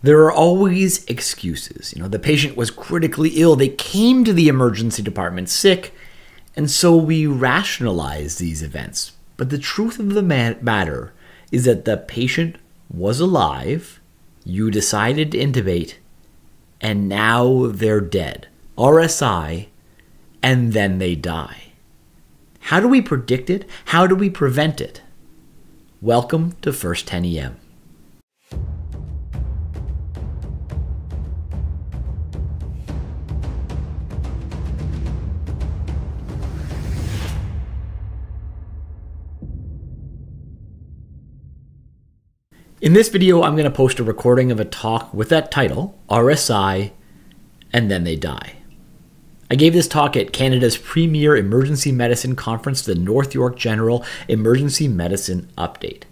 There are always excuses. The patient was critically ill. They came to the emergency department sick, and so we rationalize these events. But the truth of the matter is that the patient was alive, you decided to intubate, and now they're dead. RSI, and then they die. How do we predict it? How do we prevent it? Welcome to First 10 EM. In this video, I'm going to post a recording of a talk with that title, RSI, and then they die. I gave this talk at Canada's premier emergency medicine conference, the North York General Emergency Medicine Update.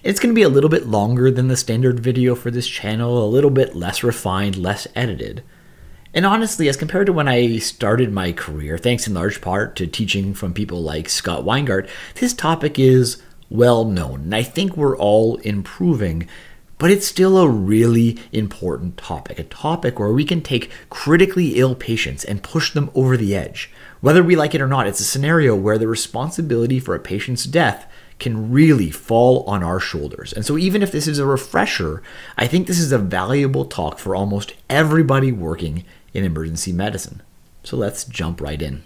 It's going to be a little bit longer than the standard video for this channel, a little bit less refined, less edited. And honestly, as compared to when I started my career, thanks in large part to teaching from people like Scott Weingart, this topic is well known, and I think we're all improving, but it's still a really important topic, a topic where we can take critically ill patients and push them over the edge. Whether we like it or not, it's a scenario where the responsibility for a patient's death can really fall on our shoulders. And so even if this is a refresher, I think this is a valuable talk for almost everybody working in emergency medicine. So let's jump right in.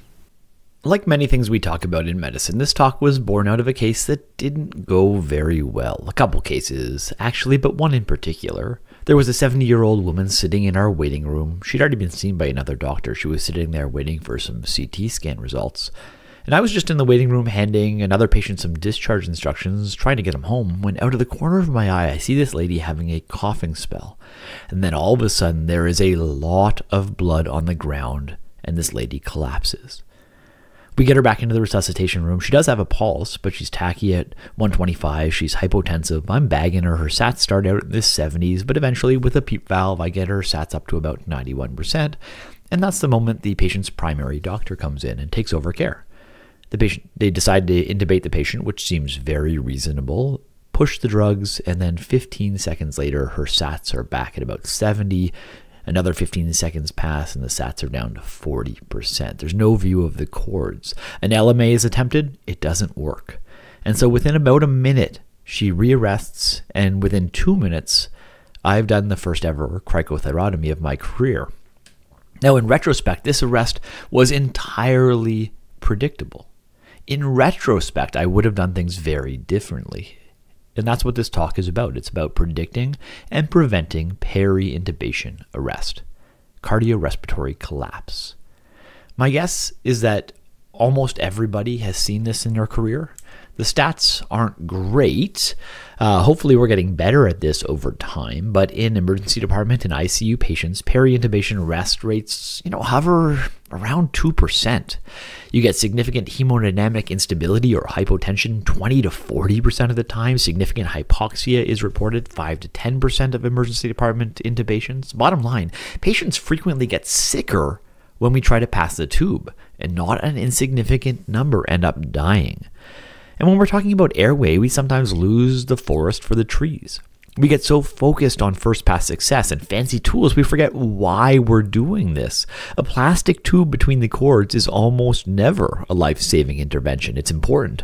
Like many things we talk about in medicine, this talk was born out of a case that didn't go very well. A couple cases, actually, but one in particular. There was a 70-year-old woman sitting in our waiting room. She'd already been seen by another doctor. She was sitting there waiting for some CT scan results. And I was just in the waiting room handing another patient some discharge instructions, trying to get him home, when out of the corner of my eye, I see this lady having a coughing spell. And then all of a sudden, there is a lot of blood on the ground, and this lady collapses. We get her back into the resuscitation room. She does have a pulse, but she's tachy at 125. She's hypotensive. I'm bagging her. Her sats start out in the 70s, but eventually with a PEEP valve, I get her sats up to about 91%. And that's the moment the patient's primary doctor comes in and takes over care. They decide to intubate the patient, which seems very reasonable, push the drugs, and then 15 seconds later, her sats are back at about 70. Another 15 seconds pass and the sats are down to 40%. There's no view of the cords. An LMA is attempted, it doesn't work. And so within about a minute, she rearrests, and within 2 minutes, I've done the first ever cricothyrotomy of my career. Now in retrospect, this arrest was entirely predictable. In retrospect, I would have done things very differently. And that's what this talk is about. It's about predicting and preventing peri-intubation arrest, cardiorespiratory collapse. My guess is that almost everybody has seen this in their career. The stats aren't great. Hopefully we're getting better at this over time, but in emergency department and ICU patients, peri-intubation arrest rates, hover around 2%. You get significant hemodynamic instability or hypotension 20 to 40% of the time. Significant hypoxia is reported 5 to 10% of emergency department intubations. Bottom line, patients frequently get sicker when we try to pass the tube, and not an insignificant number end up dying. And when we're talking about airway, we sometimes lose the forest for the trees. We get so focused on first pass success and fancy tools, we forget why we're doing this. A plastic tube between the cords is almost never a life-saving intervention. It's important,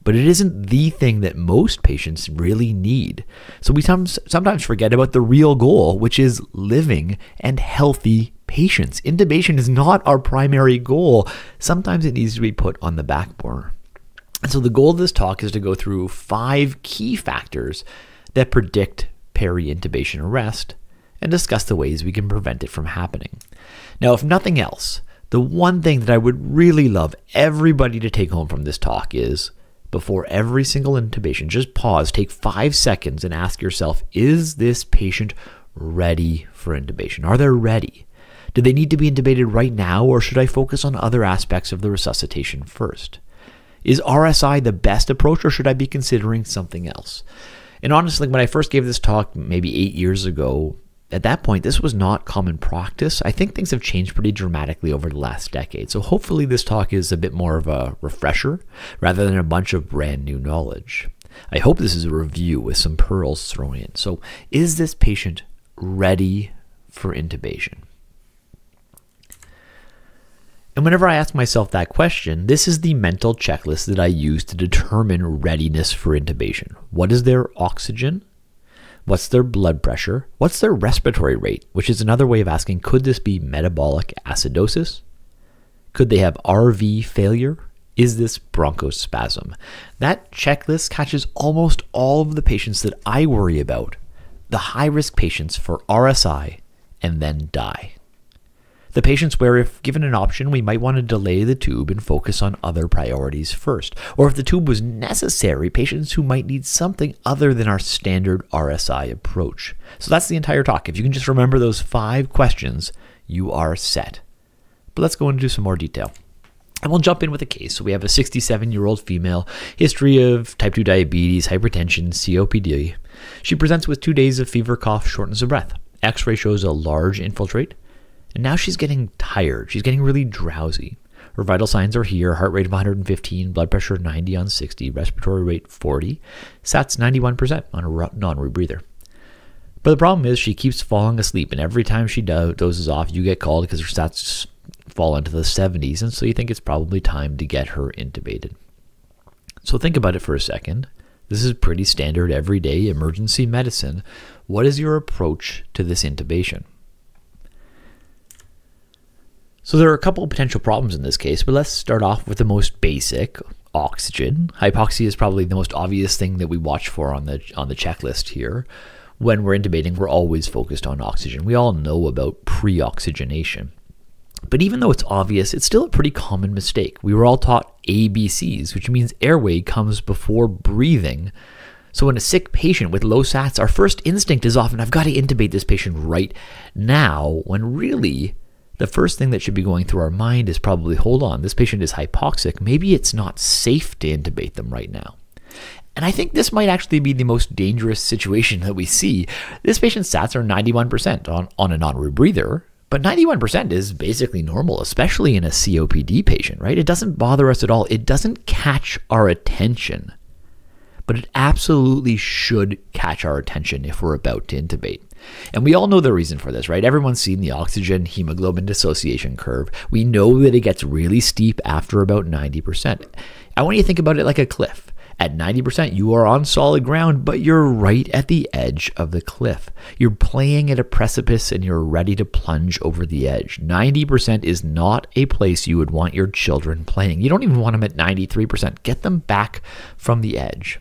but it isn't the thing that most patients really need. So we sometimes forget about the real goal, which is living and healthy patients. Intubation is not our primary goal. Sometimes it needs to be put on the back burner. And so the goal of this talk is to go through 5 key factors that predict peri-intubation arrest and discuss the ways we can prevent it from happening. Now, if nothing else, the one thing that I would really love everybody to take home from this talk is, before every single intubation, just pause, take 5 seconds and ask yourself, is this patient ready for intubation? Are they ready? Do they need to be intubated right now, or should I focus on other aspects of the resuscitation first? Is RSI the best approach, or should I be considering something else? And honestly, when I first gave this talk maybe 8 years ago, at that point, this was not common practice. I think things have changed pretty dramatically over the last decade. So hopefully this talk is a bit more of a refresher rather than a bunch of brand new knowledge. I hope this is a review with some pearls thrown in. So is this patient ready for intubation? And whenever I ask myself that question, this is the mental checklist that I use to determine readiness for intubation. What is their oxygen? What's their blood pressure? What's their respiratory rate? Which is another way of asking, could this be metabolic acidosis? Could they have RV failure? Is this bronchospasm? That checklist catches almost all of the patients that I worry about, the high-risk patients for RSI and then die. The patients where, if given an option, we might want to delay the tube and focus on other priorities first. Or if the tube was necessary, patients who might need something other than our standard RSI approach. So that's the entire talk. If you can just remember those 5 questions, you are set. But let's go into some more detail. And we'll jump in with a case. So we have a 67-year-old female, history of type 2 diabetes, hypertension, COPD. She presents with 2 days of fever, cough, shortness of breath. X-ray shows a large infiltrate. And now she's getting tired. She's getting really drowsy. Her vital signs are here: heart rate of 115, blood pressure 90 on 60, respiratory rate 40, SATs 91% on a non-rebreather. But the problem is she keeps falling asleep, and every time she dozes off, you get called because her SATs fall into the 70s, and so you think it's probably time to get her intubated. So think about it for a second. This is pretty standard everyday emergency medicine. What is your approach to this intubation? So there are a couple of potential problems in this case, but let's start off with the most basic: oxygen. Hypoxia is probably the most obvious thing that we watch for on the checklist here. When we're intubating, we're always focused on oxygen. We all know about pre-oxygenation. But even though it's obvious, it's still a pretty common mistake. We were all taught ABCs, which means airway comes before breathing. So in a sick patient with low SATs, our first instinct is often, I've got to intubate this patient right now, when really the first thing that should be going through our mind is probably, hold on, this patient is hypoxic. Maybe it's not safe to intubate them right now. And I think this might actually be the most dangerous situation that we see. This patient's SATs are 91% on a non-rebreather, but 91% is basically normal, especially in a COPD patient, right? It doesn't bother us at all. It doesn't catch our attention, but it absolutely should catch our attention if we're about to intubate. And we all know the reason for this, right? Everyone's seen the oxygen hemoglobin dissociation curve. We know that it gets really steep after about 90%. I want you to think about it like a cliff. At 90%, you are on solid ground, but you're right at the edge of the cliff. You're playing at a precipice and you're ready to plunge over the edge. 90% is not a place you would want your children playing. You don't even want them at 93%. Get them back from the edge.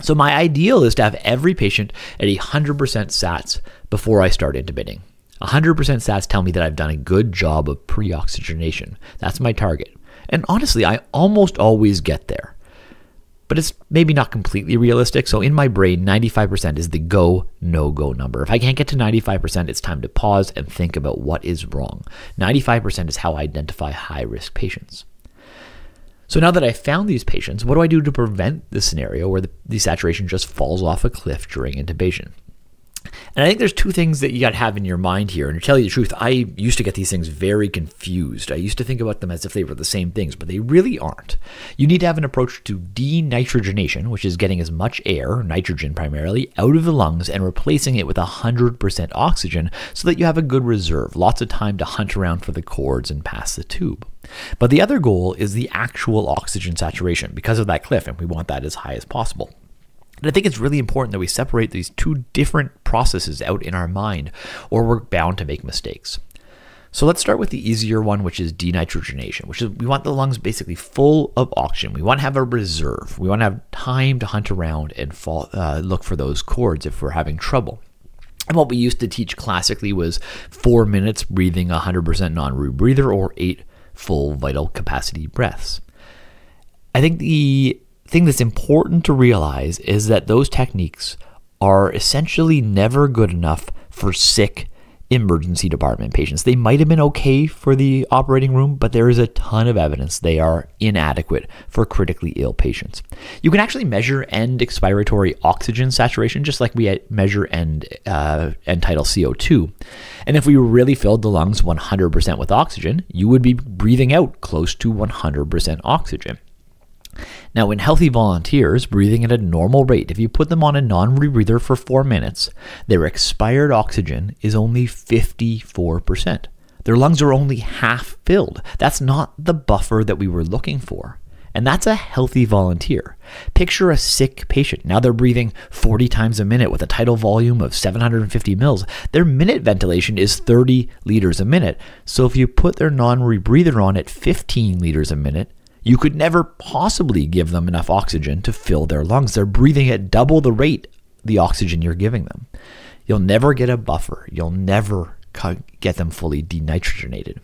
So my ideal is to have every patient at 100% SATs before I start intubating. 100% SATs tell me that I've done a good job of pre-oxygenation. That's my target. And honestly, I almost always get there. But it's maybe not completely realistic. So in my brain, 95% is the go, no-go number. If I can't get to 95%, it's time to pause and think about what is wrong. 95% is how I identify high-risk patients. So now that I found these patients, what do I do to prevent the scenario where the saturation just falls off a cliff during intubation? And I think there's 2 things that you got to have in your mind here. And to tell you the truth, I used to get these things very confused. I used to think about them as if they were the same things, but they really aren't. You need to have an approach to denitrogenation, which is getting as much air, nitrogen primarily, out of the lungs and replacing it with 100% oxygen so that you have a good reserve, lots of time to hunt around for the cords and pass the tube. But the other goal is the actual oxygen saturation because of that cliff, and we want that as high as possible. And I think it's really important that we separate these 2 different processes out in our mind, or we're bound to make mistakes. So let's start with the easier one, which is denitrogenation, which is we want the lungs basically full of oxygen. We want to have a reserve. We want to have time to hunt around and look for those cords if we're having trouble. And what we used to teach classically was 4 minutes breathing 100% non-rebreather or 8 full vital capacity breaths. I think the thing that's important to realize is that those techniques are essentially never good enough for sick emergency department patients. They might have been okay for the operating room, but there is a ton of evidence they are inadequate for critically ill patients. You can actually measure end expiratory oxygen saturation, just like we measure end tidal CO2. And if we really filled the lungs 100% with oxygen, you would be breathing out close to 100% oxygen. Now, in healthy volunteers breathing at a normal rate, if you put them on a non-rebreather for 4 minutes, their expired oxygen is only 54%. Their lungs are only half filled. That's not the buffer that we were looking for. And that's a healthy volunteer. Picture a sick patient. Now they're breathing 40 times a minute with a tidal volume of 750 mils. Their minute ventilation is 30 liters a minute. So if you put their non-rebreather on at 15 liters a minute, you could never possibly give them enough oxygen to fill their lungs. They're breathing at double the rate the oxygen you're giving them. You'll never get a buffer. You'll never get them fully denitrogenated.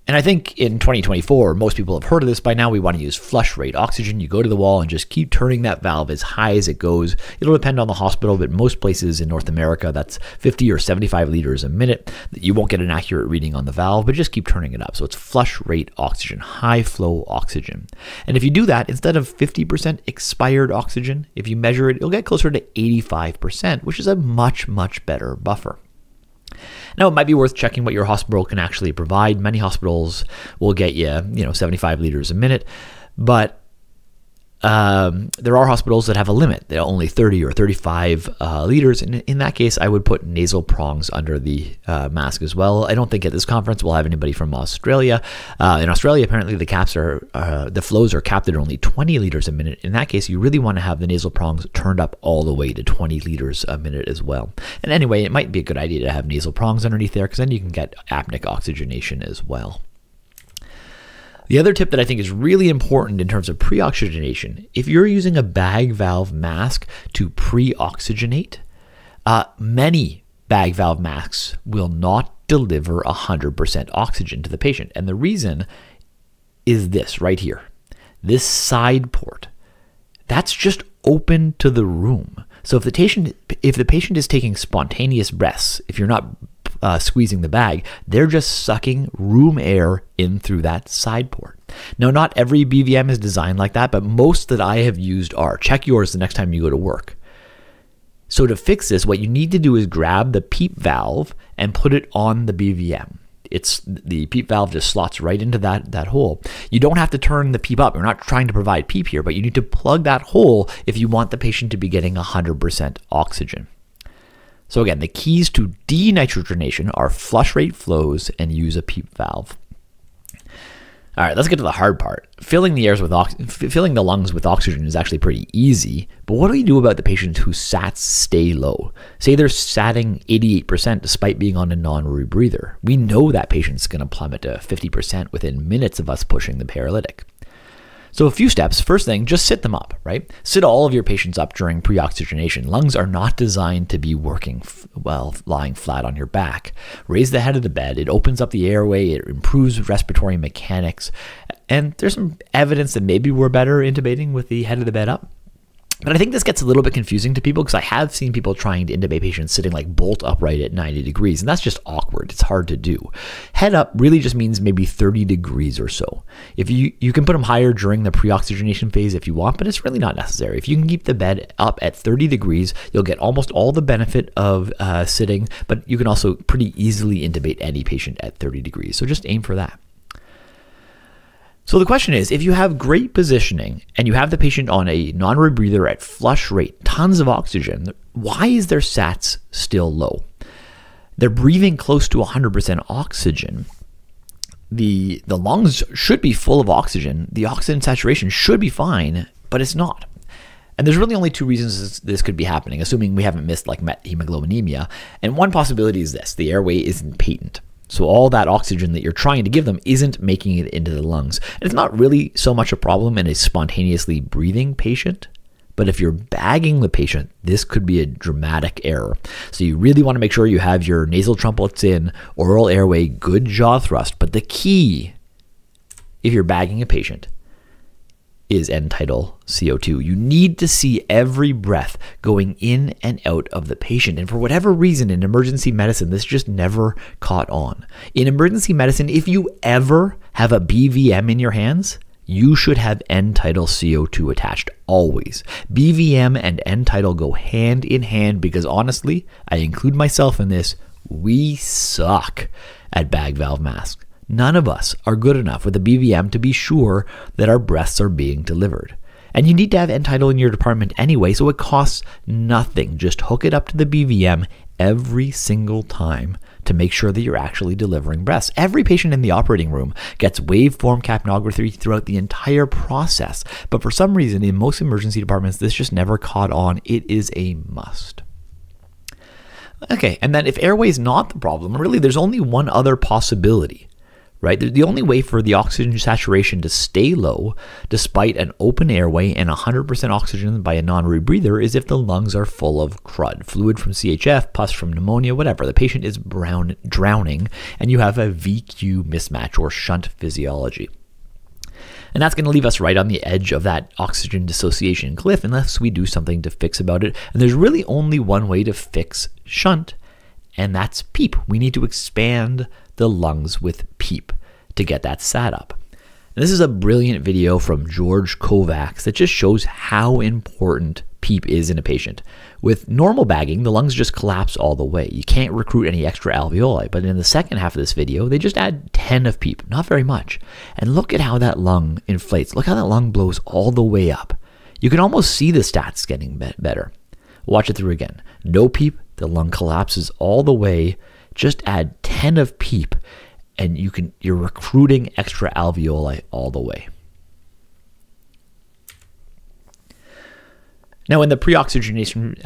And I think in 2024, most people have heard of this by now. We want to use flush rate oxygen. You go to the wall and just keep turning that valve as high as it goes. It'll depend on the hospital, but most places in North America, that's 50 or 75 liters a minute. You won't get an accurate reading on the valve, but just keep turning it up. So it's flush rate oxygen, high flow oxygen. And if you do that, instead of 50% expired oxygen, if you measure it, you'll get closer to 85%, which is a much, much better buffer. Now, it might be worth checking what your hospital can actually provide. Many hospitals will get you, 75 liters a minute, but there are hospitals that have a limit. They're only 30 or 35 liters. And in that case, I would put nasal prongs under the mask as well. I don't think at this conference we'll have anybody from Australia. In Australia, apparently the flows are capped at only 20 liters a minute. In that case, you really want to have the nasal prongs turned up all the way to 20 liters a minute as well. And anyway, it might be a good idea to have nasal prongs underneath there because then you can get apneic oxygenation as well. The other tip that I think is really important in terms of pre-oxygenation, if you're using a bag valve mask to pre-oxygenate, many bag valve masks will not deliver 100% oxygen to the patient. And the reason is this right here. This side port, that's just open to the room. So if the patient is taking spontaneous breaths, if you're not squeezing the bag, they're just sucking room air in through that side port. Now, not every BVM is designed like that, but most that I have used are. Check yours the next time you go to work. So to fix this, what you need to do is grab the PEEP valve and put it on the BVM. The PEEP valve just slots right into that hole. You don't have to turn the PEEP up. You're not trying to provide PEEP here, but you need to plug that hole if you want the patient to be getting 100% oxygen. So again, the keys to denitrogenation are flush rate flows and use a PEEP valve. All right, let's get to the hard part. Filling the lungs with oxygen is actually pretty easy, but what do we do about the patients whose SATs stay low? Say they're SATing 88% despite being on a non-rebreather. We know that patient's going to plummet to 50% within minutes of us pushing the paralytic. So a few steps. First thing, just sit them up, right? Sit all of your patients up during pre-oxygenation. Lungs are not designed to be working well lying flat on your back. Raise the head of the bed. It opens up the airway. It improves respiratory mechanics. And there's some evidence that maybe we're better intubating with the head of the bed up. But I think this gets a little bit confusing to people because I have seen people trying to intubate patients sitting like bolt upright at 90 degrees, and that's just awkward. It's hard to do. Head up really just means maybe 30 degrees or so. If you can put them higher during the pre-oxygenation phase if you want, but it's really not necessary. If you can keep the bed up at 30 degrees, you'll get almost all the benefit of sitting, but you can also pretty easily intubate any patient at 30 degrees. So just aim for that. So the question is, if you have great positioning and you have the patient on a non-rebreather at flush rate, tons of oxygen, why is their SATs still low? They're breathing close to 100% oxygen. The lungs should be full of oxygen. The oxygen saturation should be fine, but it's not. And there's really only two reasons this could be happening, assuming we haven't missed like methemoglobinemia. And one possibility is this: the airway isn't patent. So all that oxygen that you're trying to give them isn't making it into the lungs. And it's not really so much a problem in a spontaneously breathing patient, but if you're bagging the patient, this could be a dramatic error. So you really want to make sure you have your nasal trumpets in, oral airway, good jaw thrust. But the key, if you're bagging a patient, is end-tidal CO2. You need to see every breath going in and out of the patient. And for whatever reason, in emergency medicine, this just never caught on. In emergency medicine, if you ever have a BVM in your hands, you should have end-tidal CO2 attached always. BVM and end-tidal go hand in hand because honestly, I include myself in this, we suck at bag valve masks. None of us are good enough with a BVM to be sure that our breaths are being delivered. And you need to have end tidal in your department anyway, so it costs nothing. Just hook it up to the BVM every single time to make sure that you're actually delivering breaths. Every patient in the operating room gets waveform capnography throughout the entire process. But for some reason, in most emergency departments, this just never caught on. It is a must. Okay, and then if airway is not the problem, really there's only one other possibility, right? The only way for the oxygen saturation to stay low despite an open airway and 100% oxygen by a non-rebreather is if the lungs are full of crud, fluid from CHF, pus from pneumonia, whatever. The patient is drowning and you have a VQ mismatch or shunt physiology. And that's going to leave us right on the edge of that oxygen dissociation cliff unless we do something to fix about it. And there's really only one way to fix shunt, and that's PEEP. We need to expand the lungs with PEEP to get that sat up. And this is a brilliant video from George Kovacs that just shows how important PEEP is in a patient. With normal bagging, the lungs just collapse all the way. You can't recruit any extra alveoli, but in the second half of this video, they just add 10 of PEEP, not very much. And look at how that lung inflates. Look how that lung blows all the way up. You can almost see the stats getting better. Watch it through again. No PEEP, the lung collapses all the way. Just add 10 of PEEP, and you're recruiting extra alveoli all the way. Now, in the pre-oxygenation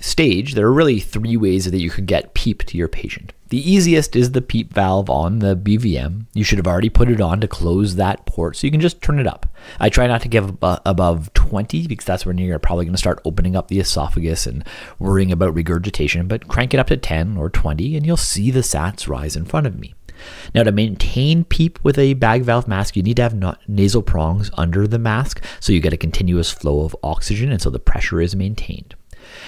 stage, there are really three ways that you could get PEEP to your patient. The easiest is the PEEP valve on the BVM. You should have already put it on to close that port, so you can just turn it up. I try not to give above 20 because that's when you're probably going to start opening up the esophagus and worrying about regurgitation, but crank it up to 10 or 20 and you'll see the sats rise in front of me. Now, to maintain PEEP with a bag valve mask, you need to have nasal prongs under the mask so you get a continuous flow of oxygen and so the pressure is maintained.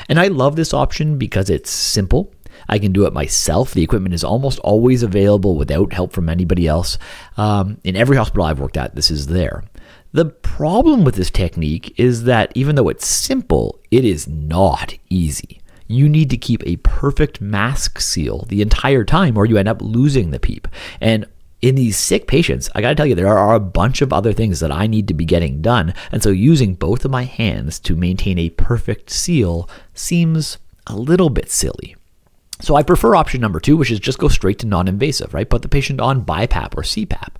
And I love this option because it's simple. I can do it myself. The equipment is almost always available without help from anybody else. In every hospital I've worked at, this is there. The problem with this technique is that even though it's simple, it is not easy. You need to keep a perfect mask seal the entire time or you end up losing the PEEP. And in these sick patients, I gotta tell you, there are a bunch of other things that I need to be getting done. And so using both of my hands to maintain a perfect seal seems a little bit silly. So I prefer option number 2, which is just go straight to non-invasive, right? Put the patient on BiPAP or CPAP.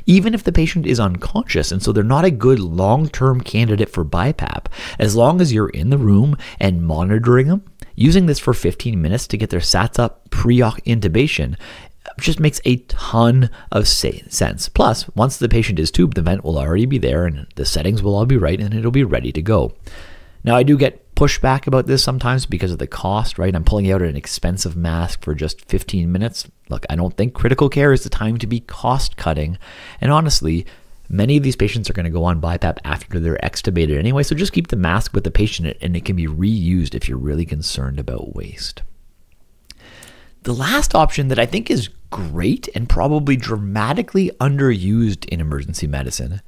Even if the patient is unconscious and so they're not a good long-term candidate for BiPAP, as long as you're in the room and monitoring them, using this for 15 minutes to get their sats up pre-intubation just makes a ton of sense. Plus, once the patient is tubed, the vent will already be there and the settings will all be right and it'll be ready to go. Now, I do get pushback about this sometimes because of the cost, right? I'm pulling out an expensive mask for just 15 minutes. Look, I don't think critical care is the time to be cost cutting. And honestly, many of these patients are going to go on BiPAP after they're extubated anyway, so just keep the mask with the patient and it can be reused if you're really concerned about waste. The last option that I think is great and probably dramatically underused in emergency medicine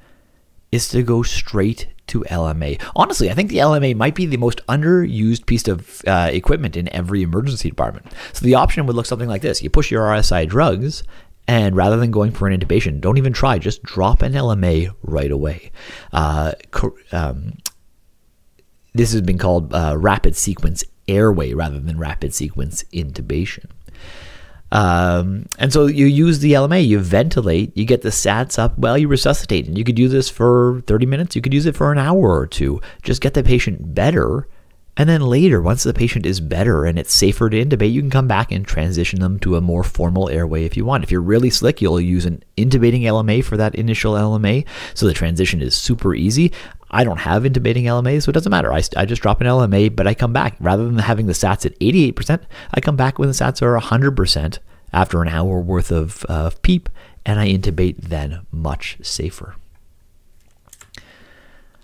is to go straight to LMA. Honestly, I think the LMA might be the most underused piece of equipment in every emergency department. So the option would look something like this. You push your RSI drugs, and rather than going for an intubation, don't even try, just drop an LMA right away. This has been called rapid sequence airway rather than rapid sequence intubation. And so you use the LMA, you ventilate, you get the sats up while you resuscitate. And you could do this for 30 minutes, you could use it for an hour or two. Just get the patient better. And then later, once the patient is better and it's safer to intubate, you can come back and transition them to a more formal airway if you want. If you're really slick, you'll use an intubating LMA for that initial LMA. So the transition is super easy. I don't have intubating LMA, so it doesn't matter. I just drop an LMA, but I come back. Rather than having the sats at 88%, I come back when the sats are 100% after an hour worth of PEEP, and I intubate then much safer.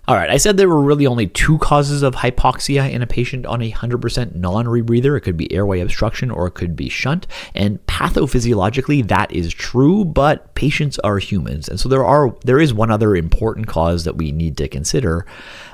All right, I said there were really only 2 causes of hypoxia in a patient on a 100% non-rebreather. It could be airway obstruction or it could be shunt. And pathophysiologically, that is true, but patients are humans. And so there is one other important cause that we need to consider.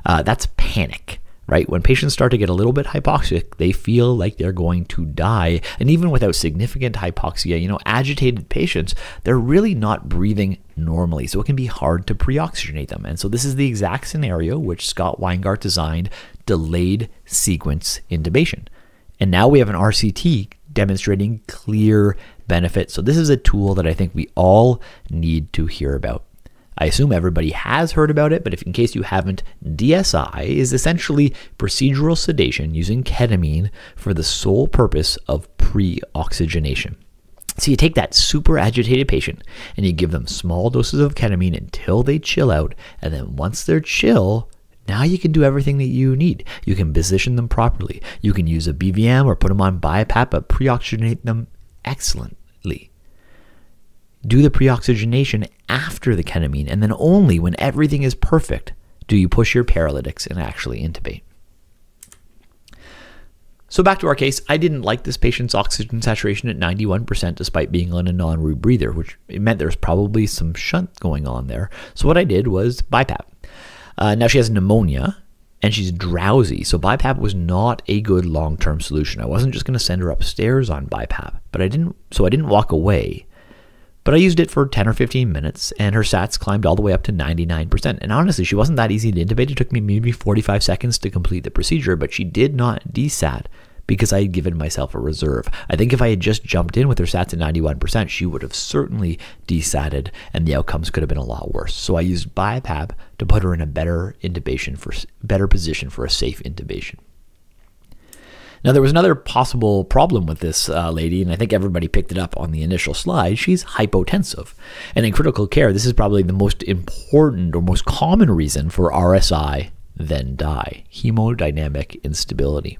That's panic, right? When patients start to get a little bit hypoxic, they feel like they're going to die. And even without significant hypoxia, agitated patients, they're really not breathing normally. So it can be hard to pre-oxygenate them. And so this is the exact scenario which Scott Weingart designed, delayed sequence intubation. And now we have an RCT demonstrating clear benefit. So this is a tool that I think we all need to hear about. I assume everybody has heard about it, but if in case you haven't, DSI is essentially procedural sedation using ketamine for the sole purpose of pre-oxygenation. So you take that super agitated patient and you give them small doses of ketamine until they chill out, and then once they're chill, now you can do everything that you need. You can position them properly. You can use a BVM or put them on BiPAP, but pre-oxygenate them excellently. Do the pre-oxygenation after the ketamine, and then only when everything is perfect do you push your paralytics and actually intubate. So back to our case, I didn't like this patient's oxygen saturation at 91% despite being on a non-rebreather, which meant there's probably some shunt going on there. So what I did was BiPAP. Now she has pneumonia and she's drowsy, so BiPAP was not a good long-term solution. I wasn't just going to send her upstairs on BiPAP, but I didn't walk away. But I used it for 10 or 15 minutes, and her sats climbed all the way up to 99%. And honestly, she wasn't that easy to intubate. It took me maybe 45 seconds to complete the procedure, but she did not desat because I had given myself a reserve. I think if I had just jumped in with her sats at 91%, she would have certainly desatted, and the outcomes could have been a lot worse. So I used BiPAP to put her in a better position for a safe intubation. Now, there was another possible problem with this lady, and I think everybody picked it up on the initial slide. She's hypotensive. And in critical care, this is probably the most important or most common reason for RSI, then die, hemodynamic instability.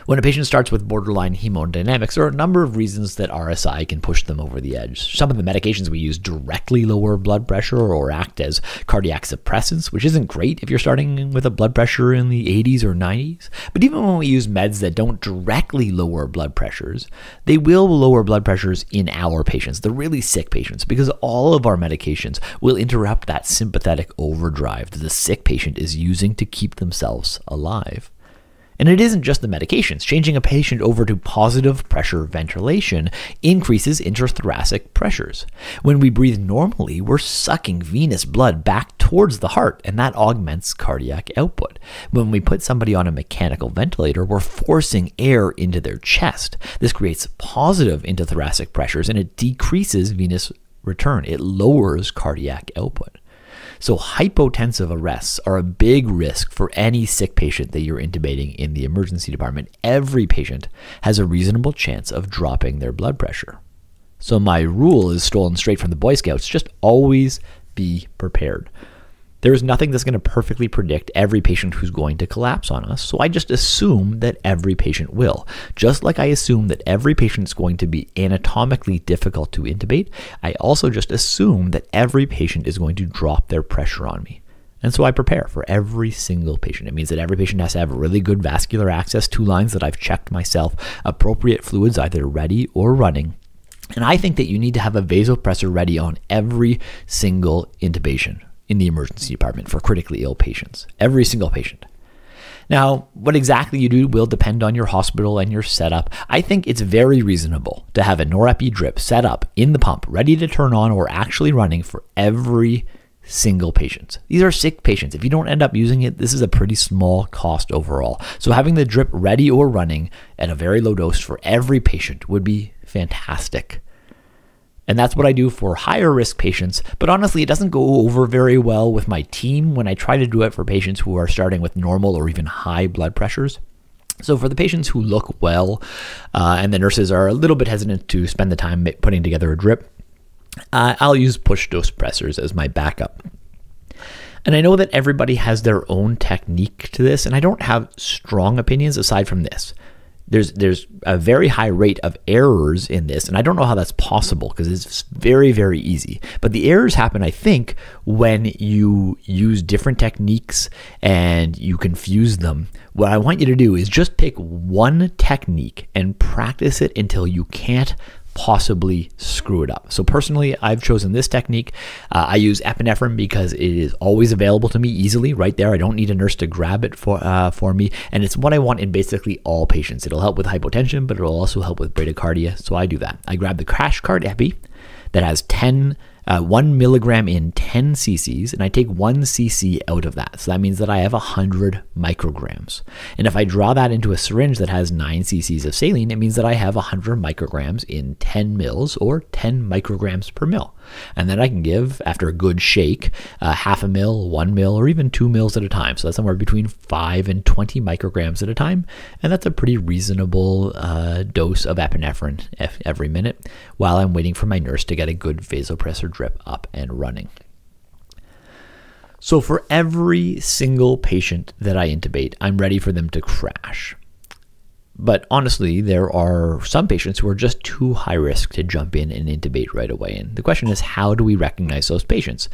When a patient starts with borderline hemodynamics, there are a number of reasons that RSI can push them over the edge. Some of the medications we use directly lower blood pressure or act as cardiac suppressants, which isn't great if you're starting with a blood pressure in the 80s or 90s. But even when we use meds that don't directly lower blood pressures, they will lower blood pressures in our patients, the really sick patients, because all of our medications will interrupt that sympathetic overdrive that the sick patient is using to keep themselves alive. And it isn't just the medications. Changing a patient over to positive pressure ventilation increases intrathoracic pressures. When we breathe normally, we're sucking venous blood back towards the heart, and that augments cardiac output. When we put somebody on a mechanical ventilator, we're forcing air into their chest. This creates positive intrathoracic pressures, and it decreases venous return. It lowers cardiac output. So hypotensive arrests are a big risk for any sick patient that you're intubating in the emergency department. Every patient has a reasonable chance of dropping their blood pressure. So my rule is stolen straight from the Boy Scouts: just always be prepared. There is nothing that's going to perfectly predict every patient who's going to collapse on us, so I just assume that every patient will. Just like I assume that every patient is going to be anatomically difficult to intubate, I also just assume that every patient is going to drop their pressure on me. And so I prepare for every single patient. It means that every patient has to have really good vascular access, 2 lines that I've checked myself, appropriate fluids either ready or running. And I think that you need to have a vasopressor ready on every single intubation in the emergency department for critically ill patients, every single patient. Now, what exactly you do will depend on your hospital and your setup. I think it's very reasonable to have a norepi drip set up in the pump, ready to turn on or actually running for every single patient. These are sick patients. If you don't end up using it, this is a pretty small cost overall. So having the drip ready or running at a very low dose for every patient would be fantastic. And that's what I do for higher risk patients. But honestly, it doesn't go over very well with my team when I try to do it for patients who are starting with normal or even high blood pressures. So for the patients who look well and the nurses are a little bit hesitant to spend the time putting together a drip, I'll use push dose pressors as my backup. And I know that everybody has their own technique to this, and I don't have strong opinions aside from this. There's a very high rate of errors in this, and I don't know how that's possible because it's very, very easy. But the errors happen, I think, when you use different techniques and you confuse them. What I want you to do is just pick one technique and practice it until you can't possibly screw it up. So personally, I've chosen this technique. I use epinephrine because it is always available to me easily right there. I don't need a nurse to grab it for me. And it's what I want in basically all patients. It'll help with hypotension, but it'll also help with bradycardia. So I do that. I grab the crash cart epi that has 1 milligram in 10 cc's, and I take 1 cc out of that. So that means that I have 100 micrograms. And if I draw that into a syringe that has 9 cc's of saline, it means that I have 100 micrograms in 10 mils, or 10 micrograms per mil. And then I can give, after a good shake, half a mil, 1 mil, or even 2 mils at a time. So that's somewhere between 5 and 20 micrograms at a time. And that's a pretty reasonable dose of epinephrine every minute while I'm waiting for my nurse to get a good vasopressor drip up and running. So for every single patient that I intubate, I'm ready for them to crash. But honestly, there are some patients who are just too high risk to jump in and intubate right away. And the question is, how do we recognize those patients?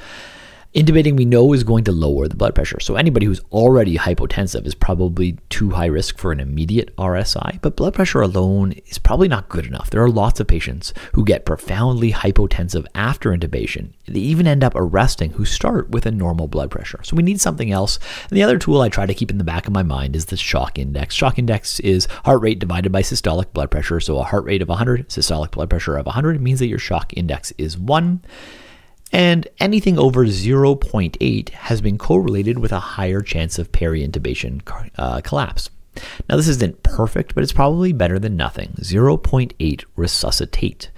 Intubating, we know, is going to lower the blood pressure. So anybody who's already hypotensive is probably too high risk for an immediate RSI, but blood pressure alone is probably not good enough. There are lots of patients who get profoundly hypotensive after intubation. They even end up arresting who start with a normal blood pressure. So we need something else. And the other tool I try to keep in the back of my mind is the shock index. Shock index is heart rate divided by systolic blood pressure. So a heart rate of 100, systolic blood pressure of 100 means that your shock index is 1. And anything over 0.8 has been correlated with a higher chance of peri-intubation collapse. Now, this isn't perfect, but it's probably better than nothing. 0.8 resuscitate.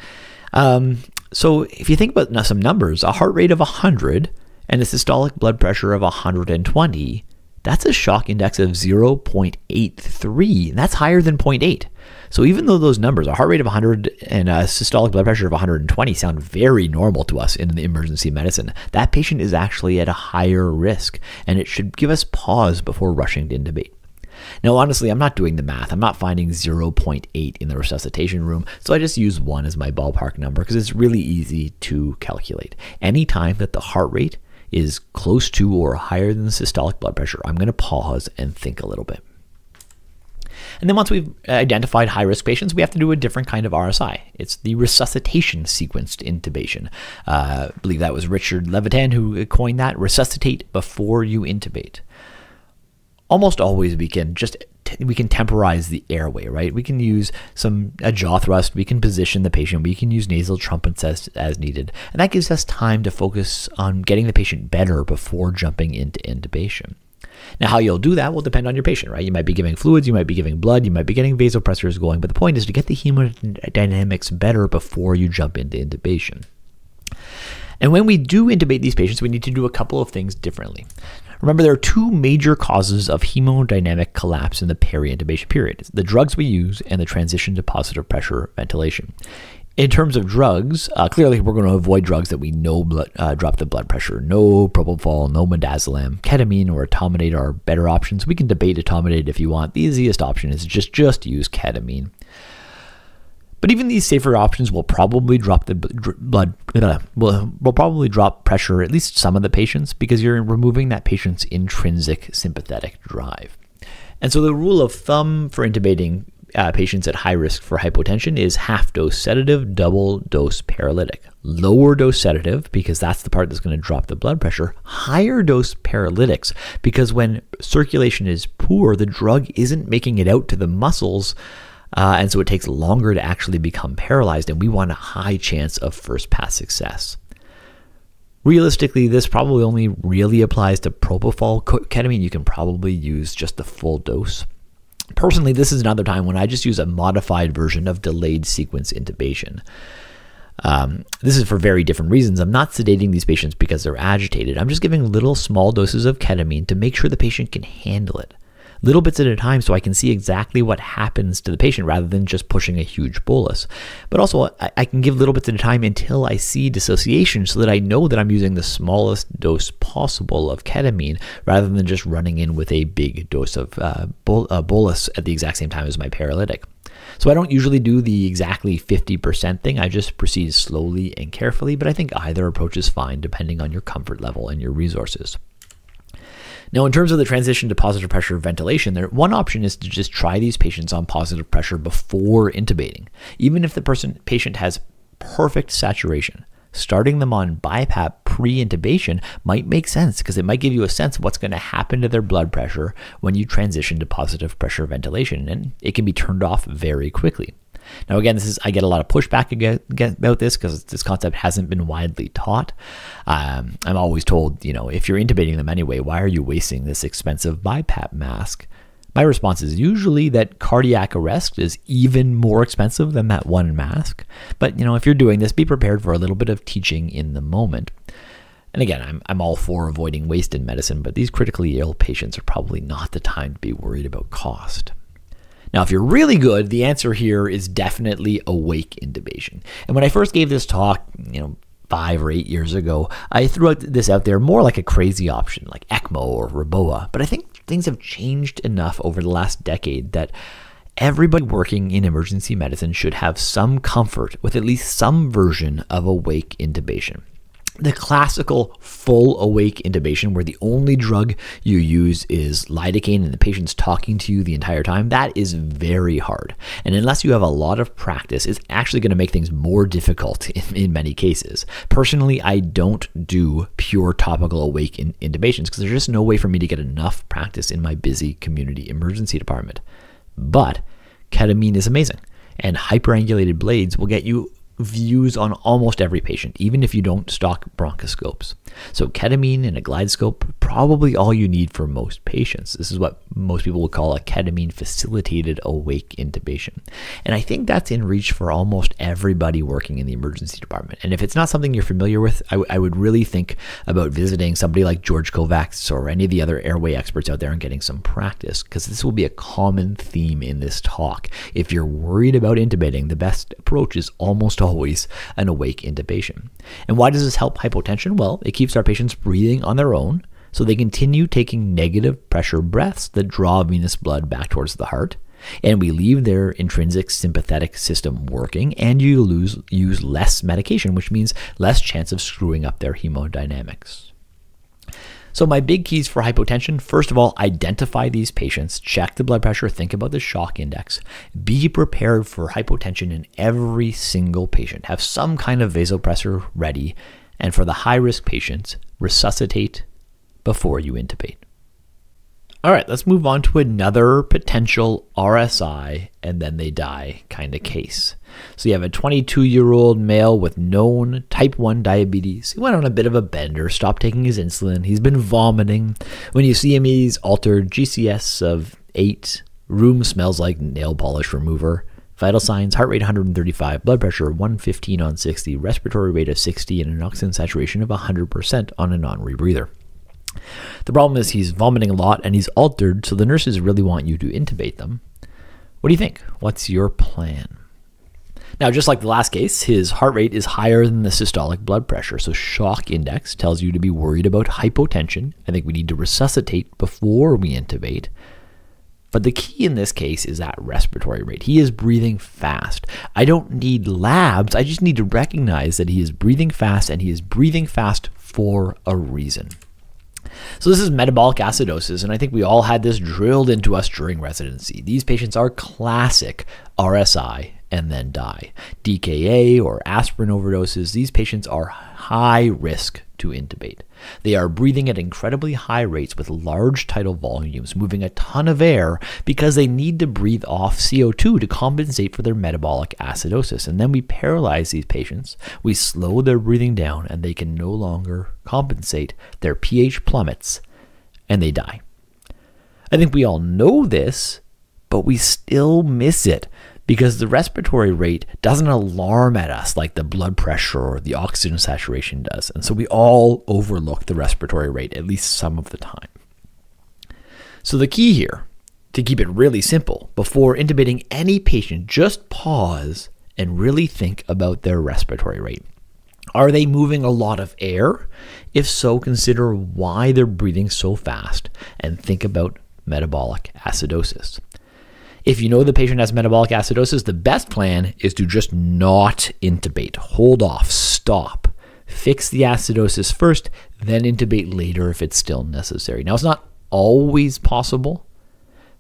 So if you think about some numbers, a heart rate of 100 and a systolic blood pressure of 120, that's a shock index of 0.83. That's higher than 0.8. So even though those numbers, a heart rate of 100 and a systolic blood pressure of 120, sound very normal to us in the emergency medicine, that patient is actually at a higher risk, and it should give us pause before rushing to intubate. Now, honestly, I'm not doing the math. I'm not finding 0.8 in the resuscitation room, so I just use 1 as my ballpark number because it's really easy to calculate. Anytime that the heart rate is close to or higher than the systolic blood pressure, I'm going to pause and think a little bit. And then once we've identified high-risk patients, we have to do a different kind of RSI. It's the resuscitation sequenced intubation. I believe that was Richard Levitan who coined that. Resuscitate before you intubate. Almost always we can temporize the airway, right? We can use a jaw thrust. We can position the patient. We can use nasal trumpets as needed. And that gives us time to focus on getting the patient better before jumping into intubation. Now, how you'll do that will depend on your patient, right? You might be giving fluids, you might be giving blood, you might be getting vasopressors going, but the point is to get the hemodynamics better before you jump into intubation. And when we do intubate these patients, we need to do a couple of things differently. Remember, there are 2 major causes of hemodynamic collapse in the peri-intubation period. It's the drugs we use and the transition to positive pressure ventilation. In terms of drugs, clearly we're going to avoid drugs that we know drop the blood pressure. No propofol, no midazolam, ketamine or etomidate are better options. We can debate etomidate if you want. The easiest option is just use ketamine. But even these safer options will probably drop will probably drop pressure, at least some of the patients, because you're removing that patient's intrinsic sympathetic drive. And so the rule of thumb for intubating patients at high risk for hypotension is half-dose sedative, double-dose paralytic. Lower dose sedative, because that's the part that's going to drop the blood pressure. Higher dose paralytics, because when circulation is poor, the drug isn't making it out to the muscles, and so it takes longer to actually become paralyzed, and we want a high chance of first-pass success. Realistically, this probably only really applies to propofol. Ketamine, you can probably use just the full dose. Personally, this is another time when I just use a modified version of delayed sequence intubation. This is for very different reasons. I'm not sedating these patients because they're agitated. I'm just giving little small doses of ketamine to make sure the patient can handle it. Little bits at a time so I can see exactly what happens to the patient rather than just pushing a huge bolus. But also, I can give little bits at a time until I see dissociation so that I know that I'm using the smallest dose possible of ketamine rather than just running in with a big dose of bolus at the exact same time as my paralytic. So I don't usually do the exactly 50% thing. I just proceed slowly and carefully, but I think either approach is fine depending on your comfort level and your resources. Now, in terms of the transition to positive pressure ventilation, one option is to just try these patients on positive pressure before intubating. Even if the patient has perfect saturation, starting them on BiPAP pre-intubation might make sense because it might give you a sense of what's going to happen to their blood pressure when you transition to positive pressure ventilation, and it can be turned off very quickly. Now, again, I get a lot of pushback about this because this concept hasn't been widely taught. I'm always told, if you're intubating them anyway, why are you wasting this expensive BiPAP mask? My response is usually that cardiac arrest is even more expensive than that one mask. But, if you're doing this, be prepared for a little bit of teaching in the moment. And again, I'm all for avoiding waste in medicine, but these critically ill patients are probably not the time to be worried about cost. Now, if you're really good, the answer here is definitely awake intubation. And when I first gave this talk, 5 or 8 years ago, I threw this out there more like a crazy option, like ECMO or Roboa. But I think things have changed enough over the last decade that everybody working in emergency medicine should have some comfort with at least some version of awake intubation. The classical full awake intubation, where the only drug you use is lidocaine and the patient's talking to you the entire time, that is very hard. And unless you have a lot of practice, it's actually going to make things more difficult in many cases. Personally, I don't do pure topical awake intubations because there's just no way for me to get enough practice in my busy community emergency department. But ketamine is amazing, and hyperangulated blades will get you views on almost every patient, even if you don't stock bronchoscopes. So ketamine and a glide scope, probably all you need for most patients. This is what most people would call a ketamine facilitated awake intubation. And I think that's in reach for almost everybody working in the emergency department. And if it's not something you're familiar with, I would really think about visiting somebody like George Kovacs or any of the other airway experts out there and getting some practice, because this will be a common theme in this talk. If you're worried about intubating, the best approach is almost always an awake intubation. And why does this help hypotension? Well, it keeps our patients breathing on their own, so they continue taking negative pressure breaths that draw venous blood back towards the heart, and we leave their intrinsic sympathetic system working, and you use less medication, which means less chance of screwing up their hemodynamics. So my big keys for hypotension: first of all, identify these patients, check the blood pressure, think about the shock index, be prepared for hypotension in every single patient, have some kind of vasopressor ready, and for the high-risk patients, resuscitate before you intubate. All right, let's move on to another potential RSI and then they die kind of case. So you have a 22-year-old male with known type 1 diabetes. He went on a bit of a bender, stopped taking his insulin. He's been vomiting. When you see him, he's altered, GCS of 8, room smells like nail polish remover. Vital signs: heart rate 135, blood pressure 115 on 60, respiratory rate of 60, and an oxygen saturation of 100% on a non-rebreather. The problem is he's vomiting a lot and he's altered, so the nurses really want you to intubate them. What do you think? What's your plan? Now, just like the last case, his heart rate is higher than the systolic blood pressure, so shock index tells you to be worried about hypotension. I think we need to resuscitate before we intubate. But the key in this case is that respiratory rate. He is breathing fast. I don't need labs. I just need to recognize that he is breathing fast, and he is breathing fast for a reason. So this is metabolic acidosis, and I think we all had this drilled into us during residency. These patients are classic RSI and then die. DKA or aspirin overdoses, these patients are high risk to intubate. They are breathing at incredibly high rates with large tidal volumes, moving a ton of air because they need to breathe off CO2 to compensate for their metabolic acidosis. And then we paralyze these patients, we slow their breathing down, and they can no longer compensate. Their pH plummets, and they die. I think we all know this, but we still miss it because the respiratory rate doesn't alarm at us like the blood pressure or the oxygen saturation does. And so we all overlook the respiratory rate at least some of the time. So the key here, to keep it really simple, before intubating any patient, just pause and really think about their respiratory rate. Are they moving a lot of air? If so, consider why they're breathing so fast and think about metabolic acidosis. If you know the patient has metabolic acidosis, the best plan is to just not intubate. Hold off, stop, fix the acidosis first, then intubate later if it's still necessary. Now, it's not always possible,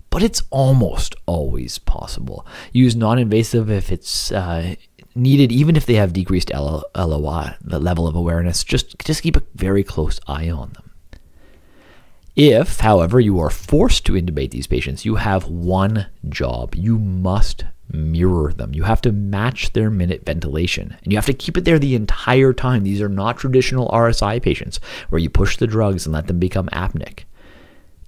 but it's almost always possible. Use non-invasive if it's needed, even if they have decreased LOI, the level of awareness. Just keep a very close eye on them. If, however, you are forced to intubate these patients, you have one job. You must mirror them. You have to match their minute ventilation, and you have to keep it there the entire time. These are not traditional RSI patients where you push the drugs and let them become apneic.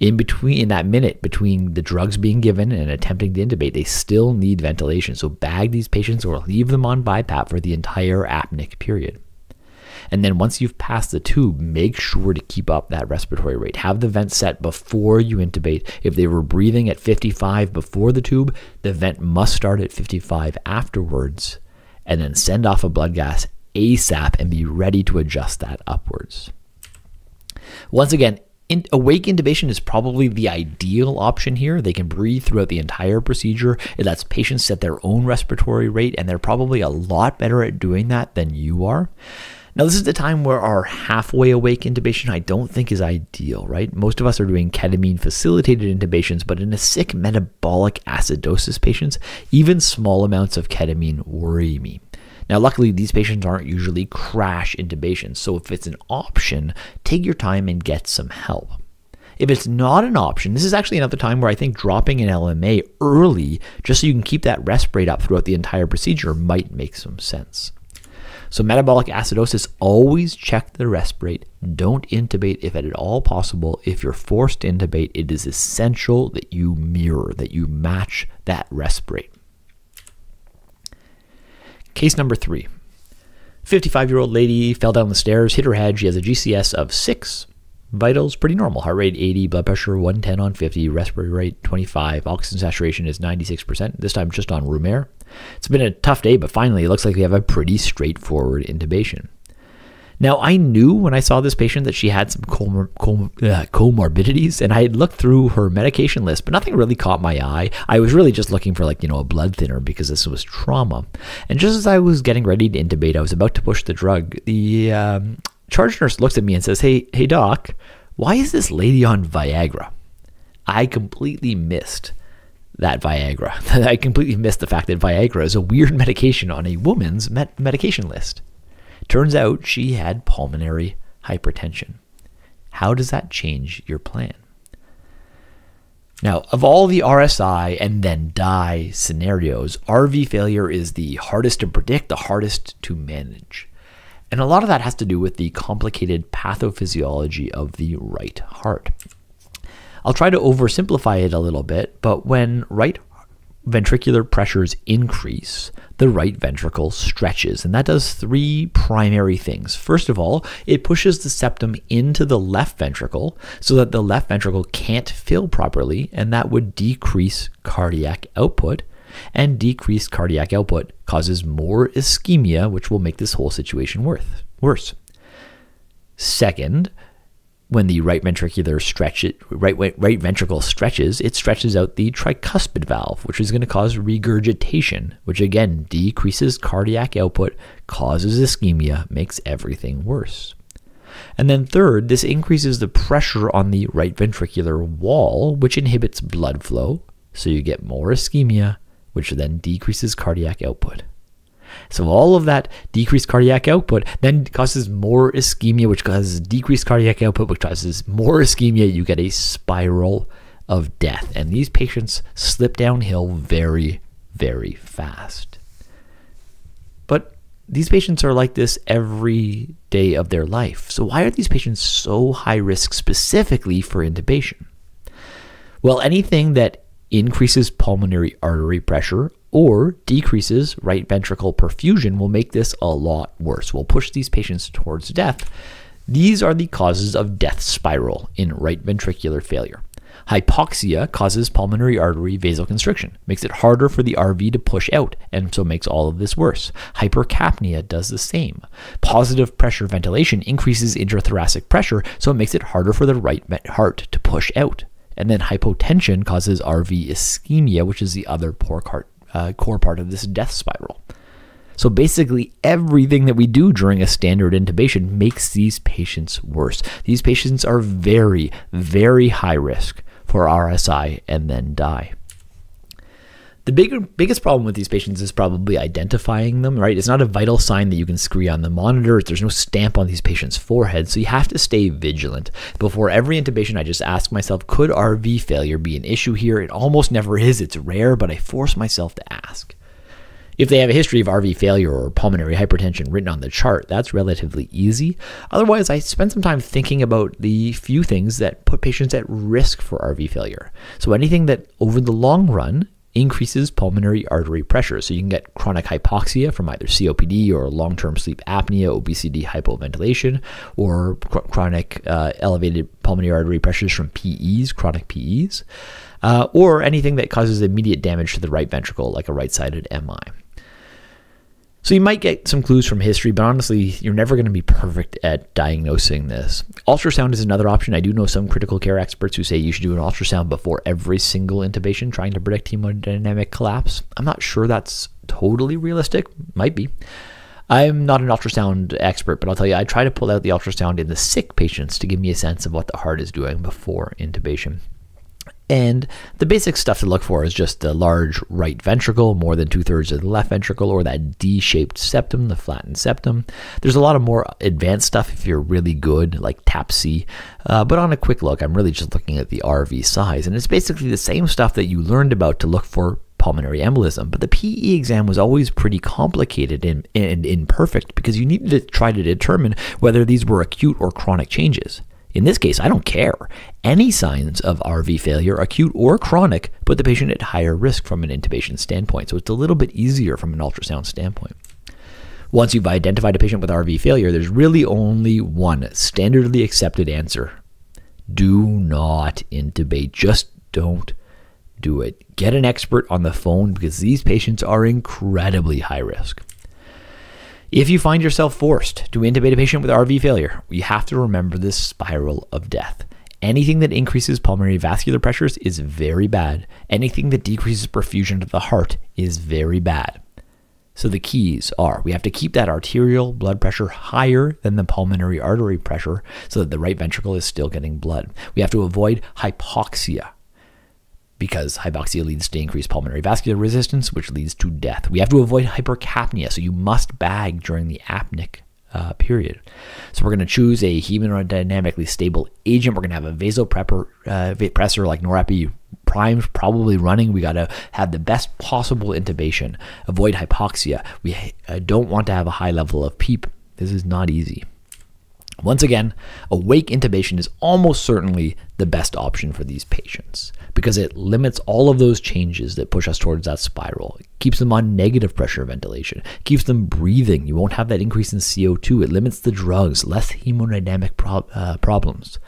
In that minute between the drugs being given and attempting to intubate, they still need ventilation. So bag these patients or leave them on BiPAP for the entire apneic period. And then once you've passed the tube, make sure to keep up that respiratory rate. Have the vent set before you intubate. If they were breathing at 55 before the tube, the vent must start at 55 afterwards, and then send off a blood gas ASAP and be ready to adjust that upwards. Once again, awake intubation is probably the ideal option here. They can breathe throughout the entire procedure. It lets patients set their own respiratory rate, and they're probably a lot better at doing that than you are. Now, this is the time where our halfway awake intubation I don't think is ideal, right? Most of us are doing ketamine-facilitated intubations, but in a sick metabolic acidosis patients, even small amounts of ketamine worry me. Now, luckily, these patients aren't usually crash intubations, so if it's an option, take your time and get some help. If it's not an option, this is actually another time where I think dropping an LMA early, just so you can keep that resp rate up throughout the entire procedure, might make some sense. So metabolic acidosis, always check the resp rate. Don't intubate if at all possible. If you're forced to intubate, it is essential that you mirror, that you match that resp rate. Case number 3. 55-year-old lady fell down the stairs, hit her head. She has a GCS of 6. Vitals, pretty normal. Heart rate 80, blood pressure 110 on 50, respiratory rate 25, oxygen saturation is 96%, this time just on room air. It's been a tough day, but finally it looks like we have a pretty straightforward intubation. Now, I knew when I saw this patient that she had some comorbidities, and I had looked through her medication list, but nothing really caught my eye. I was really just looking for, like, a blood thinner because this was trauma. And just as I was getting ready to intubate, I was about to push the drug. The charge nurse looks at me and says, hey doc, why is this lady on Viagra? I completely missed that Viagra. I completely missed the fact that Viagra is a weird medication on a woman's medication list. Turns out she had pulmonary hypertension. How does that change your plan? Now, of all the RSI and then die scenarios, RV failure is the hardest to predict, the hardest to manage. And a lot of that has to do with the complicated pathophysiology of the right heart. I'll try to oversimplify it a little bit, but when right ventricular pressures increase, the right ventricle stretches, and that does 3 primary things. First of all, it pushes the septum into the left ventricle so that the left ventricle can't fill properly, and that would decrease cardiac output. And decreased cardiac output causes more ischemia, which will make this whole situation worse. Second, when the right ventricle stretches, it stretches out the tricuspid valve, which is going to cause regurgitation, which again decreases cardiac output, causes ischemia, makes everything worse. And then third, this increases the pressure on the right ventricular wall, which inhibits blood flow, so you get more ischemia, which then decreases cardiac output. So all of that decreased cardiac output then causes more ischemia, which causes decreased cardiac output, which causes more ischemia. You get a spiral of death. And these patients slip downhill very, very fast. But these patients are like this every day of their life. So why are these patients so high risk specifically for intubation? Well, anything that increases pulmonary artery pressure or decreases right ventricle perfusion will make this a lot worse. Will push these patients towards death. These are the causes of death spiral in right ventricular failure. Hypoxia causes pulmonary artery vasoconstriction, makes it harder for the RV to push out, and so makes all of this worse. Hypercapnia does the same. Positive pressure ventilation increases introthoracic pressure, so it makes it harder for the right heart to push out. And then hypotension causes RV ischemia, which is the other core part of this death spiral. So basically everything that we do during a standard intubation makes these patients worse. These patients are very, very high risk for RSI and then die. The biggest problem with these patients is probably identifying them, right? It's not a vital sign that you can screen on the monitor. There's no stamp on these patients' foreheads, so you have to stay vigilant. Before every intubation, I just ask myself, could RV failure be an issue here? It almost never is. It's rare, but I force myself to ask. If they have a history of RV failure or pulmonary hypertension written on the chart, that's relatively easy. Otherwise, I spend some time thinking about the few things that put patients at risk for RV failure. So anything that over the long run increases pulmonary artery pressure. So you can get chronic hypoxia from either COPD or long-term sleep apnea, obesity, hypoventilation, or chronic elevated pulmonary artery pressures from PEs, chronic PEs, or anything that causes immediate damage to the right ventricle, like a right-sided MI. So you might get some clues from history, but honestly, you're never going to be perfect at diagnosing this. Ultrasound is another option. I do know some critical care experts who say you should do an ultrasound before every single intubation, trying to predict hemodynamic collapse. I'm not sure that's totally realistic. Might be. I'm not an ultrasound expert, but I'll tell you, I try to pull out the ultrasound in the sick patients to give me a sense of what the heart is doing before intubation. And the basic stuff to look for is just the large right ventricle, more than 2/3 of the left ventricle, or that D-shaped septum, the flattened septum. There's a lot of more advanced stuff if you're really good, like TAP-C. But on a quick look, I'm really just looking at the RV size. And it's basically the same stuff that you learned about to look for pulmonary embolism. But the PE exam was always pretty complicated and imperfect because you needed to try to determine whether these were acute or chronic changes. In this case, I don't care. Any signs of RV failure, acute or chronic, put the patient at higher risk from an intubation standpoint. So it's a little bit easier from an ultrasound standpoint. Once you've identified a patient with RV failure, there's really only one standardly accepted answer. Do not intubate. Just don't do it. Get an expert on the phone because these patients are incredibly high risk. If you find yourself forced to intubate a patient with RV failure, you have to remember this spiral of death. Anything that increases pulmonary vascular pressures is very bad. Anything that decreases perfusion to the heart is very bad. So the keys are, we have to keep that arterial blood pressure higher than the pulmonary artery pressure so that the right ventricle is still getting blood. We have to avoid hypoxia, because hypoxia leads to increased pulmonary vascular resistance, which leads to death. We have to avoid hypercapnia, so you must bag during the apneic period. So we're going to choose a hemodynamically stable agent. We're going to have a vasopressor like norepi primed, probably running. We got to have the best possible intubation. Avoid hypoxia. We don't want to have a high level of PEEP. This is not easy. Once again, awake intubation is almost certainly the best option for these patients because it limits all of those changes that push us towards that spiral. It keeps them on negative pressure ventilation, it keeps them breathing. You won't have that increase in CO2. It limits the drugs, less hemodynamic problems.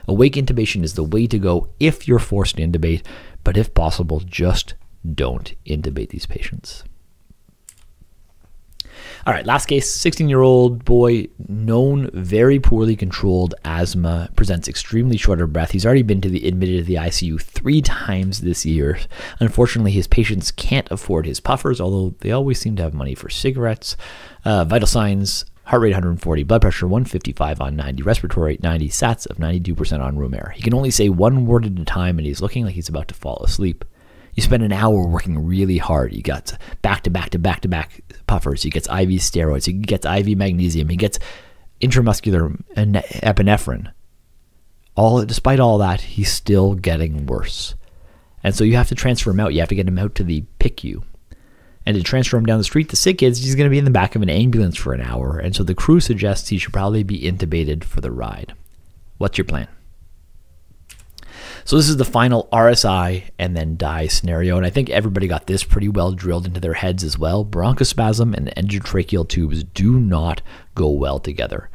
Awake intubation is the way to go if you're forced to intubate, but if possible, just don't intubate these patients. All right, last case, 16-year-old boy, known very poorly controlled asthma, presents extremely short of breath. He's already been admitted to the ICU 3 times this year. Unfortunately, his patients can't afford his puffers, although they always seem to have money for cigarettes. Vital signs, heart rate 140, blood pressure 155 on 90, respiratory rate 90, SATs of 92% on room air. He can only say one word at a time, and he's looking like he's about to fall asleep. You spend an hour working really hard. You got back-to-back puffers. He gets IV steroids. He gets IV magnesium. He gets intramuscular epinephrine. Despite all that, he's still getting worse. And so you have to transfer him out. You have to get him out to the PICU. And to transfer him down the street to sick kids, he's going to be in the back of an ambulance for an hour. And so the crew suggests he should probably be intubated for the ride. What's your plan? So this is the final RSI and then die scenario, and I think everybody got this pretty well drilled into their heads as well. Bronchospasm and endotracheal tubes do not go well together.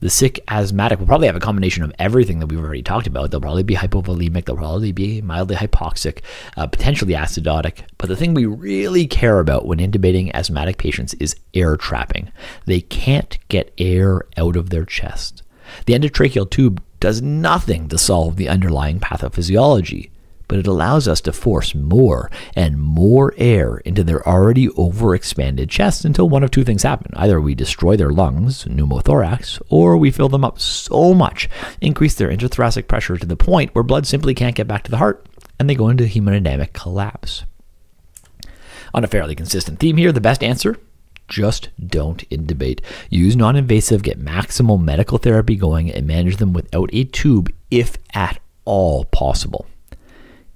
The sick asthmatic will probably have a combination of everything that we've already talked about. They'll probably be hypovolemic, they'll probably be mildly hypoxic, potentially acidotic. But the thing we really care about when intubating asthmatic patients is air trapping. They can't get air out of their chest. The endotracheal tube does nothing to solve the underlying pathophysiology, but it allows us to force more and more air into their already overexpanded chest until one of two things happen. Either we destroy their lungs, pneumothorax, or we fill them up so much, increase their intrathoracic pressure to the point where blood simply can't get back to the heart, and they go into hemodynamic collapse. On a fairly consistent theme here, the best answer: just don't intubate. Use non-invasive, get maximal medical therapy going, and manage them without a tube if at all possible.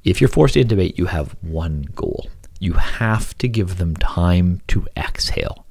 If you're forced to intubate, you have one goal. You have to give them time to exhale.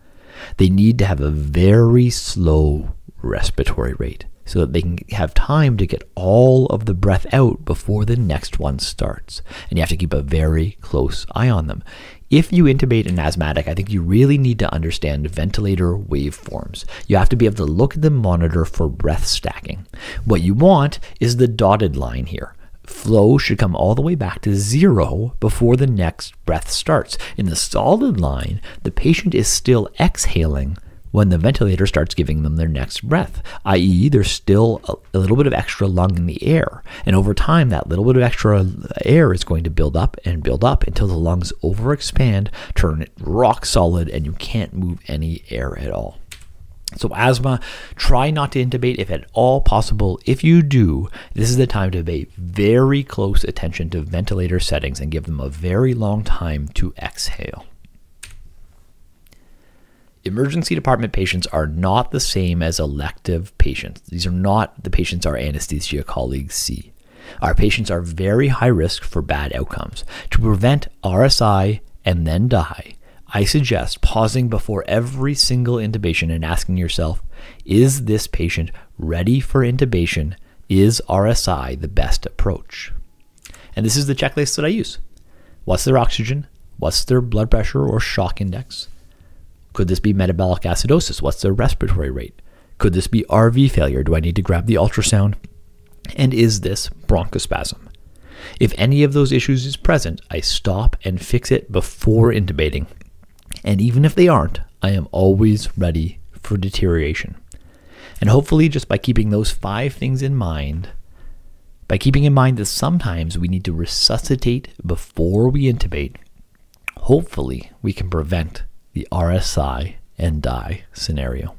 They need to have a very slow respiratory rate so that they can have time to get all of the breath out before the next one starts. And you have to keep a very close eye on them. If you intubate an asthmatic, I think you really need to understand ventilator waveforms. You have to be able to look at the monitor for breath stacking. What you want is the dotted line here. Flow should come all the way back to 0 before the next breath starts. In the solid line, the patient is still exhaling when the ventilator starts giving them their next breath, i.e. there's still a little bit of extra lung in the air. And over time, that little bit of extra air is going to build up and build up until the lungs overexpand, turn it rock solid, and you can't move any air at all. So asthma, try not to intubate if at all possible. If you do, this is the time to pay very close attention to ventilator settings and give them a very long time to exhale. Emergency department patients are not the same as elective patients. These are not the patients our anesthesia colleagues see. Our patients are very high risk for bad outcomes. To prevent RSI and then die, I suggest pausing before every single intubation and asking yourself, is this patient ready for intubation? Is RSI the best approach? And this is the checklist that I use. What's their oxygen? What's their blood pressure or shock index? Could this be metabolic acidosis? What's their respiratory rate? Could this be RV failure? Do I need to grab the ultrasound? And is this bronchospasm? If any of those issues is present, I stop and fix it before intubating. And even if they aren't, I am always ready for deterioration. And hopefully just by keeping those 5 things in mind, by keeping in mind that sometimes we need to resuscitate before we intubate, hopefully we can prevent the RSI and die scenario.